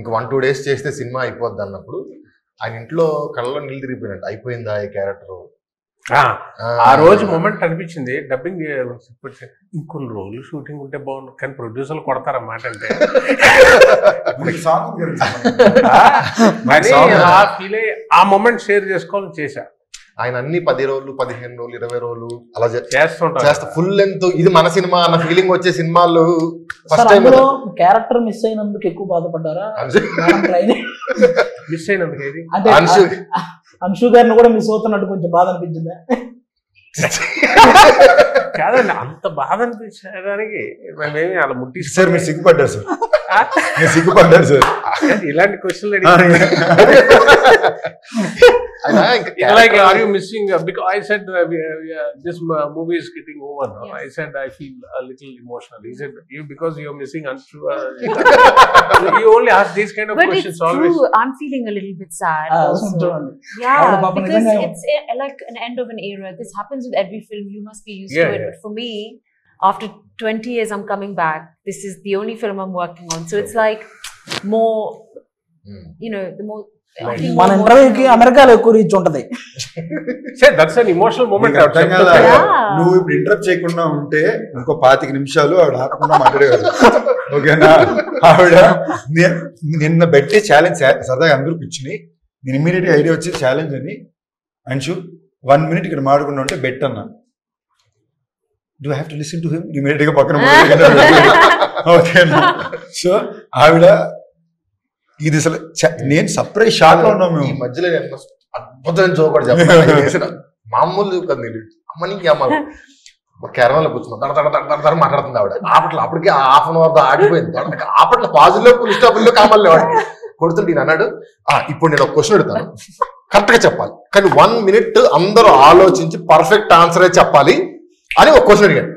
ఇంకా 1-2 days చేస్తే cinema అయిపోద్ది అన్నప్పుడు ఆయన ఇంట్లో కళ్ళలో నీళ్ళు తిరిగిపోయినట్టు అయిపోయిందా ఈ క్యారెక్టర్. ఆ రోజు మూమెంట్ అనిపించింది. డబ్బింగ్ ఇంకొన్ని రోజులు షూటింగ్ ఉంటే బాగుండు, కానీ ప్రొడ్యూసర్లు కొడతారన్నమాట. అంటే ఆ ఫీల్ అయ్యి ఆ మూమెంట్ షేర్ చేసుకోవాలని చేశా. ఆయన అన్ని 10 రోజులు 15 రోజులు 20 రోజులు అలా చేస్తా ఫుల్ లెంత్ ఇది మన సినిమా అన్న ఫీలింగ్ వచ్చే సినిమాలు ఫస్ట్ టైం. క్యారెక్టర్ మిస్ అయినందుకు ఎక్కువ బాధపడ్డారా? మిస్ అయినందుకు ఏది అంటే అంశు గారిని కూడా మిస్ అవుతున్నట్టు కొంచెం బాధ అనిపించిందా? కాదండి, అంత బాధ అనిపించడానికి మేమేమి అలా ముట్టి సార్ మీరు సిగ్గుపడ్డారు సార్, సిగ్గుపడ్డారు సార్ ఇలాంటి క్వశ్చన్లు like are you missing because I said this movie is getting over now. Yes. I said I feel a little emotional. He said you because you're missing Anshu. You only ask these kind of but questions it's always. True. I'm feeling a little bit sad also. Yeah, because it's like an end of an era. This happens with every film. You must be used to it. But for me, after 20 years I'm coming back. This is the only film I'm working on. So it's like more you know, the more మన ఇంటర్వ్యూకి అమెరికాలో ఎక్కువ reach ఉంటది. నువ్వు ఇప్పుడు interrupt చేయకుండా ఉంటే ఇంకో 25 నిమిషాలు ఆవిడ ఆపకుండా మాట్లాడేవాడు. ఓకేనా? ఆవిడ నిన్న బెట్టే ఛాలెంజ్ సరదాగా అందరూ కూర్చుని నేను ఇమ్మీడియట్ ఐడియా వచ్చి ఛాలెంజ్ అని అంశు 1 minute ఇక్కడ మాట్లాడకుండా ఉంటే బెట్ అన్నా. Do have to listen to him immediate గా పక్కన. ఓకేనా? సో ఆవిడ ఇది అసలు నేను సర్ప్రైజ్ షాక్ లో ఉన్నాం మేము. ఈ మధ్యలో అద్భుతమైన జోకడు చెప్పాను మామూలు కదా. అమ్మనికి అమ్మ కేరళలో కూర్చున్నాం మాట్లాడుతుంది ఆవిడ. అప్పటికి హాఫ్ అన్ అవర్ ఆగిపోయింది. అప్పట్లో పాజిలో స్టాపుల్లో కామల్లో కొడుతుంటే నేను అన్నాడు ఇప్పుడు నేను ఒక క్వశ్చన్ అడుగుతాను కరెక్ట్ గా చెప్పాలి, కానీ 1 minute అందరూ ఆలోచించి పర్ఫెక్ట్ ఆన్సరే చెప్పాలి అని ఒక క్వశ్చన్ అడిగాడు.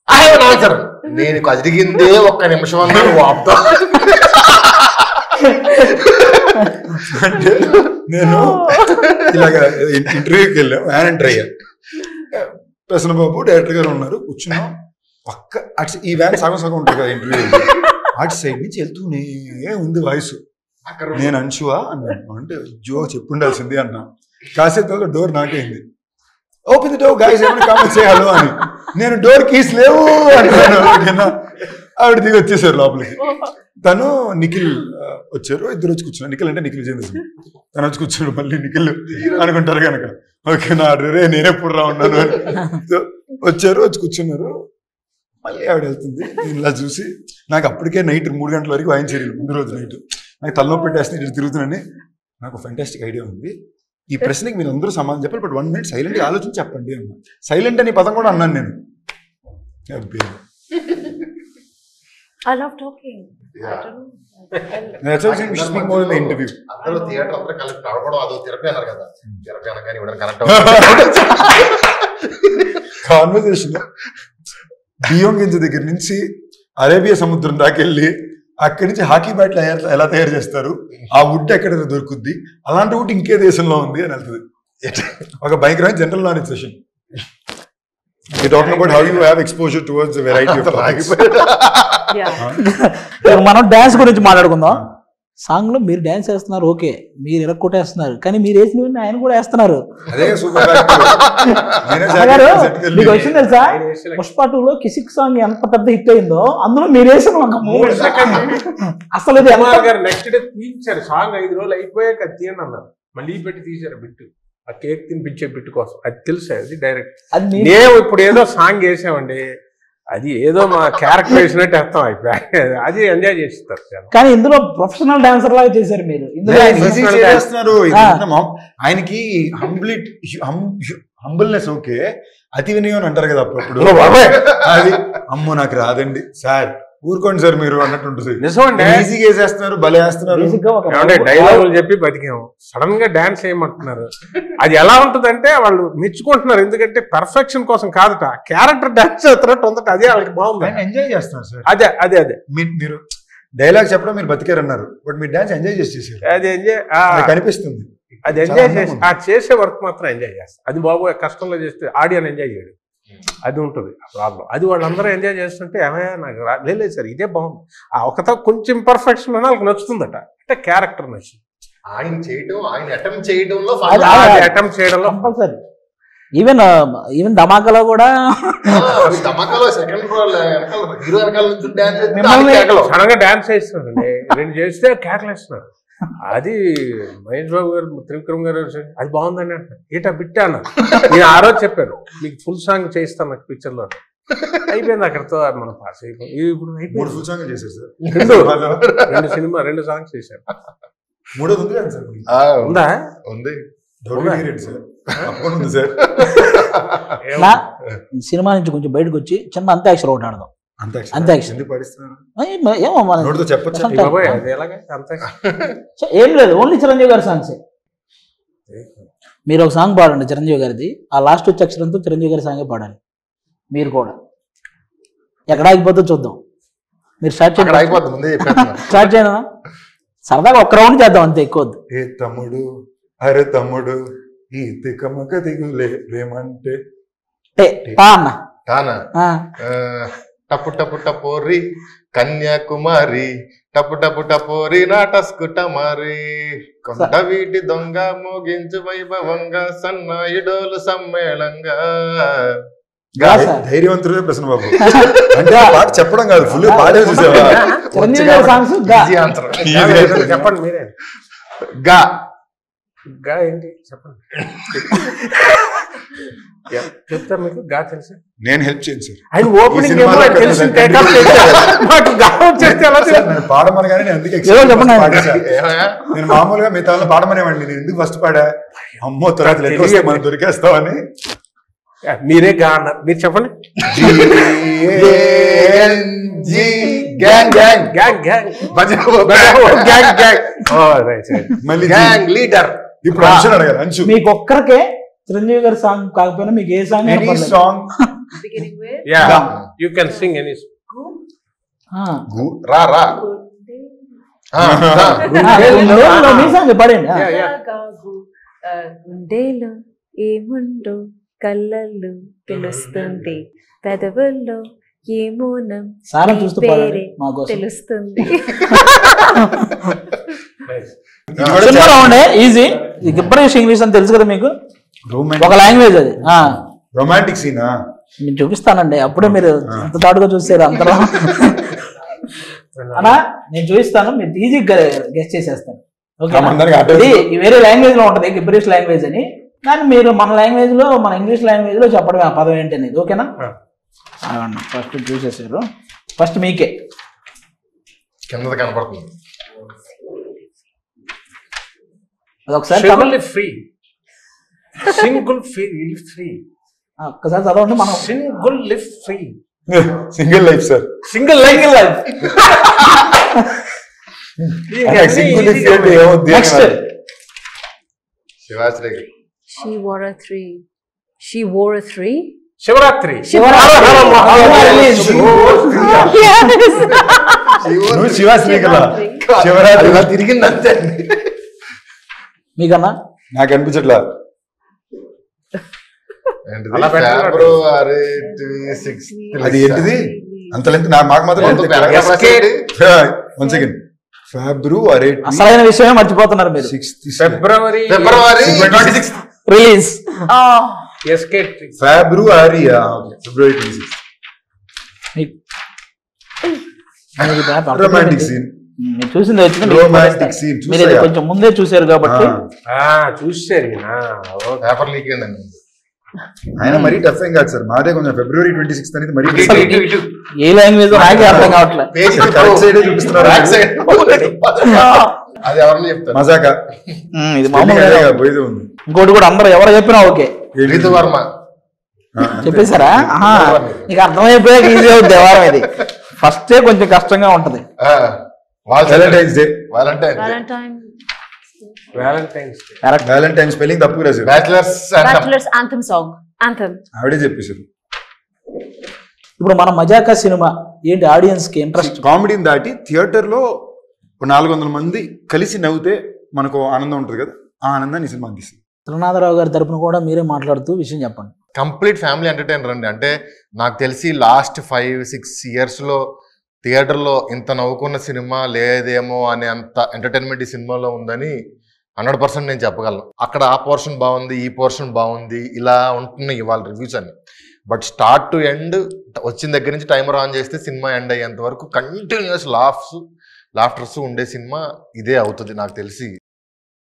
I have an answer. నేను అడిగిందే 1 నిమిషం అన్నాను వాపుతా. అంటే నేను ఇలాగ ఇంటర్వ్యూకి వెళ్ళాం, యానంటర్ అయ్యా. ప్రసన్న బాబు డైరెక్టర్ గారు ఉన్నారు, కూర్చున్నాం పక్క. అటు ఈ వ్యాన్ సగం ఉంటుంది కదా ఇంటర్వ్యూ, అటు సైడ్ నుంచి వెళ్తూనే ఉంది వాయిస్. నేను అంశువా అన్నాను. అంటే జో చెప్పుండాల్సింది అన్నా. కాసేపు డోర్ నాకైంది. ఓపెన్ ది డోర్ గైస్ ఎవరైనా కామెంట్ చేయాలి అని. నేను డోర్ కీస్ లేవు అంటున్నాను. ఆవిడ దిగి వచ్చేసారు లోపలికి. తను నిఖిల్ వచ్చారు, ఇద్దరు వచ్చి కూర్చున్నారు. నిఖిల్ అంటే నిఖిల్ చేంది, తను వచ్చి కూర్చున్నాడు. మళ్ళీ నిఖిల్ అనుకుంటారు కనుక ఓకే నా రే నేనెప్పుడు రా ఉన్నాను అని వచ్చారు, వచ్చి కూర్చున్నారు. మళ్ళీ ఆవిడ వెళ్తుంది. నేను ఇలా చూసి నాకు అప్పటికే నైట్ 3 గంటల వరకు వాయించారు. ముందు రోజు నైట్ నాకు తలనొప్పి పెట్టేస్తే ఇటు తిరుగుతున్నాను. నాకు ఫెంటాస్టిక్ ఐడియా ఉంది, ఈ ప్రశ్నకి మీరు అందరూ సమాధానం చెప్పాలి, బట్ 1 minute సైలెంట్గా ఆలోచించి చెప్పండి అన్నా. సైలెంట్ అని పదం కూడా అన్నాను నేను. I love talking. Yeah. I don't know. That's why we should speak more in the interview. అందరూ థియేటర్ అందరూ కలిసి నడవడం అదో థెరపీ అన్నారు కదా. థెరపీ అనగానే ఇవ్వడం కనెక్ట్ కాన్వర్సేషన్. బియ్యం గింజ దగ్గర నుంచి అరేబియా సముద్రం దాకెళ్ళి అక్కడి నుంచి హాకీ బ్యాట్లు ఎలా తయారు చేస్తారు, ఆ వుడ్ ఎక్కడ దొరుకుద్ది, అలాంటి వుడ్ ఇంకే దేశంలో ఉంది అని వెళ్తుంది. ఒక భయంకరమైన general knowledge session. You're talking about how you have exposure towards a variety of topics. మనం డాన్స్ గురించి మాట్లాడుకుందాం. సాంగ్ లో మీరు డాన్స్ వేస్తున్నారు, ఓకే, మీరు ఇరక్కొట్టేస్తున్నారు, కానీ మీరు వేసినవన్నీ ఆయన కూడా వేస్తున్నారు. మీకు వచ్చింది తెలుసా, పుష్ప 2లో కిసిక్ సాంగ్ ఎంత పెద్ద హిట్ అయిందో అందులో మీరు వేసిన ఒక మూమెంట్ అసలు నెక్స్ట్ డే తీయించారు సాంగ్. 5 రోజులు అయిపోయాక తీయండి అన్నారు, మళ్ళీ పెట్టి తీశారు బిట్టు. ఆ కేక్ తినిపించే బిట్టు కోసం. అది తెలుసా, అది డైరెక్ట్. మేము ఇప్పుడు ఏదో సాంగ్ వేసామండి, అది ఏదో మా క్యారెక్టర్ వేసినట్టు వేస్తాం అయిపోయి, అది ఎంజాయ్ చేస్తారు. కానీ ఇందులో ప్రొఫెషనల్ డాన్సర్ లాగా చేశారు మీరు. ఆయనకి హంబుల్నెస్ ఓకే, అతి వినయం అంటారు కదా అప్పుడు. అది అమ్మో నాకు రాదండి సార్, ఊరుకోండి సార్ మీరు అన్నట్టు ఉంటుంది. ఈజీగా వేసేస్తున్నారు, భలే వేస్తున్నారు. డైలాగులు చెప్పి బతికాము, సడన్ గా డాన్స్ చేయమంటున్నారు. అది ఎలా ఉంటుందంటే వాళ్ళు మెచ్చుకుంటున్నారు, ఎందుకంటే పర్ఫెక్షన్ కోసం కాదట, క్యారెక్టర్ డాన్స్ చేస్తున్నట్టు ఉందట. అదే వాళ్ళకి బాగుంది, ఎంజాయ్ చేస్తున్నారు సార్. అదే అదే అదే మీరు డైలాగ్ చెప్పడం మీరు బతికారు అన్నారు, బట్ మీరు డాన్స్ ఎంజాయ్ చేసేసారు. అది ఎంజాయ్ కనిపిస్తుంది. అది ఎంజాయ్ చేసి ఆ చేసే వర్క్ మాత్రం ఎంజాయ్ చేస్తారు. అది బాబు కష్టంలో చేస్తే ఆడియన్ ఎంజాయ్ చేయడు, అది ఉంటుంది ఆ ప్రాబ్లం. అది వాళ్ళందరూ ఎంజాయ్ చేస్తుంటే ఏమయ్యా నాకు లేదు సార్ ఇదే బాగుంది, ఆ ఒకతో కొంచెం పర్ఫెక్షన్ వాళ్ళకి నచ్చుతుందట. క్యారెక్టర్ నచ్చింది. ఆయన చేయటం, ఆయన అటెంప్ట్ చేయడంలో అటెంప్ట్ చేయడంలో కంపల్సరీ. ఈవెన్ ధమాకాలో కూడా ధమాకాలో సెకండ్ హీరో వెనకాల నుంచి సడన్ గా డాన్స్ చేస్తున్నారండి, 2 చేస్తే కేకలేస్తున్నారు. అది మహేష్ బాబు గారు, త్రివిక్రమ్ గారు అది బాగుందని అంటారు. ఏటా బిట్టా అన్న, నేను ఆ రోజు చెప్పాను మీకు ఫుల్ సాంగ్ చేయిస్తాను నాకు పిక్చర్ లో. అయిపోయింది అక్కడితో మనం పాస్ అయిపోయింది. ఇప్పుడు అయిపోయింది. ఫుల్ సాంగ్ చేశారు సార్. 2 సాంగ్స్ చేశారు. మూడోది ఉంది కదా సార్? ఉందా? ఉంది. సార్ సినిమా నుంచి కొంచెం బయటకు వచ్చి చిన్న అంత్యాక్షరి ఒకటి ఆడదాం. అంత్యాక్షరి ఏమో చెప్పచ్చు. ఏం లేదు, ఓన్లీ చిరంజీవి గారి సాంగ్స్. మీరు ఒక సాంగ్ పాడండి చిరంజీవి గారిది, ఆ లాస్ట్ వచ్చే అక్షరంతో చిరంజీవి గారి సాంగే పాడాలి. మీరు కూడా ఎక్కడ ఆగిపోతే చూద్దాం. మీరు స్టార్ట్ చేయండి. స్టార్ట్ చేయనా? సరదాగా ఒక్క రౌండ్ చేద్దాం అంతే, ఎక్కువ వద్దు. ఏ తమ్ముడు, అరే తమ్ముడు, ఈ తికమక దిగులే ప్రేమంటే అన్న టప్పు టప్పు టపోరి కన్యాకుమారి, టప్పు టప్పు టపోరి నాటస్కు టమారి, కొండ వీటి దొంగ మోగించు వైభవంగా సన్నాయిడోలు సమ్మేళంగా. ధైర్యవంతుడే ప్రశ్న బాబు. అంటే పాట చెప్పడం కాదు, ఫుల్ పాడే చూసావా? చెప్పండి మీరే. గా గా ఏంటి చెప్పండి. చెప్తారు మీకు గా తెలుసు? నేను హెల్ప్ చేయను సార్. ఆయన ఓపెనింగ్ పాడమనగానే నేను అందుకే నేను మామూలుగా మిగతా పాడమనేవాడిని. నేను ఎందుకు ఫస్ట్ పాడా? అమ్మో తర్వాత మనం దొరికేస్తామని. మీరే గా అన్నారు, మీరు చెప్పండి. ఇప్పుడు అంశం అడగాలి. అంశు మీకు ఒక్కరికే చిరంజీవి గారి సాంగ్ కాకపోయినా మీకు ఏ song song you can sing any రా రా మీ సాంగ్ పాడండి. గుండెలో ఏముండో కళ్ళల్లో తెలుస్తుంది, పెదవుల్లో ఏమోనం సారం చూస్తూ పాడండి మాకోసం. తెలుస్తుంది. ఈజీ. గిబ్బరిష్ ఇంగ్లీష్ అని తెలుసు కదా మీకు, ఒక లాంగ్వేజ్ అది. రొమాంటిక్ సీనా నేను చూపిస్తానండి, అప్పుడే మీరు ఎంత తాడుగా చూసారు అందరూ. అన్నా నేను చూపిస్తాను, మీరు ఈజీగా గెస్ట్ చేసేస్తాను. ఓకే, వేరే లాంగ్వేజ్ లో ఉంటది గిబ్బరిష్ లాంగ్వేజ్ అని, కానీ మీరు మన లాంగ్వేజ్ లో, మన ఇంగ్లీష్ లాంగ్వేజ్ లో చెప్పడమే ఆ పదం ఏంటి అనేది. ఓకేనా? ఫస్ట్ చూసేసారు, ఫస్ట్ మీకే కింద కనపడుతుంది. అదొకసారి ఫ్రీ సింగిల్ ఫ్రీ ఒక్కసారి చదవండి. మనం single lift free, single life sir, single life. Next Shivashri. She wore a three. She wore a three. Shivaratri. Shivashri కదా, శివరాత్రి తిరిగింది అంతే. మీకన్నా నాకు అనిపించట్లా. ఫిబ్రవరి అది ఏంటిది అంత లెంత్? మాకు మాత్రం వన్ సెకండ్. ఫిబ్రవరి అసలైన విషయమే మర్చిపోతున్నారు మీరు. ఫిబ్రవరి రిలీజ్ ఫిబ్రవరి 26. రొమాంటిక్ సీన్ చూసింది వచ్చింది. రొమాంటిక్ సీన్ మీరు కొంచెం ముందే చూసారు కాబట్టి చూసారు. పేపర్ లీక్ అయిందండి. ఆయన మరీ టఫ్ ఏం కాదు సార్, మాదే కొంచెం ఫిబ్రవరి 26 అనేది మరీ ఏ లాంగ్వేజ్ నాకే అర్థం కావట్లేదు. చూపిస్తున్నారు. అది ఎవరిని చెప్తారు? మజాకా ఇది మామూలుగా పోయేది ఉంది. ఇంకోటి కూడా అందరూ ఎవరు చెప్పినా ఓకే. వర్మ చెప్పేశారా? నీకు అర్థమైపోయాక ఈజీ అవుతుంది వారం. ఇది ఫస్టే కొంచెం కష్టంగా ఉంటది. Valentine's day. వ్యాలంటైన్స్ స్పెల్లింగ్ తప్పు రాశారు. Bachelors anthem song. యాంథమ్ ఆవిడే చెప్పేశారు. ఇప్పుడు మన మజాకా సినిమా ఏంటి ఆడియన్స్ కి ఇంట్రెస్ట్? కామెడీని దాటి థియేటర్ లో 400 మంది కలిసి నవ్వుతే మనకు ఆనందం ఉంటుంది కదా, ఆ ఆనందాన్ని సినిమా అందిస్తుంది. త్రినాథరావు గారి తరపున కూడా మీరే మాట్లాడుతూ విషయం చెప్పండి. కంప్లీట్ ఫ్యామిలీ ఎంటర్టైనర్ అండి. అంటే నాకు తెలిసి లాస్ట్ 5-6 years లో థియేటర్లో ఇంత నవ్వుకున్న సినిమా లేదేమో అనే అంత ఎంటర్టైన్మెంట్ ఈ సినిమాలో ఉందని 100% నేను చెప్పగలను. అక్కడ ఆ పోర్షన్ బాగుంది, ఈ పోర్షన్ బాగుంది, ఇలా ఉంటున్నాయి ఇవాళ రివ్యూస్ అని. బట్ స్టార్ట్ టు ఎండ్ వచ్చిన దగ్గర నుంచి టైమర్ ఆన్ చేస్తే సినిమా ఎండ్ అయ్యేంత వరకు కంటిన్యూస్ లాఫ్టర్స్ ఉండే సినిమా ఇదే అవుతుంది నాకు తెలిసి.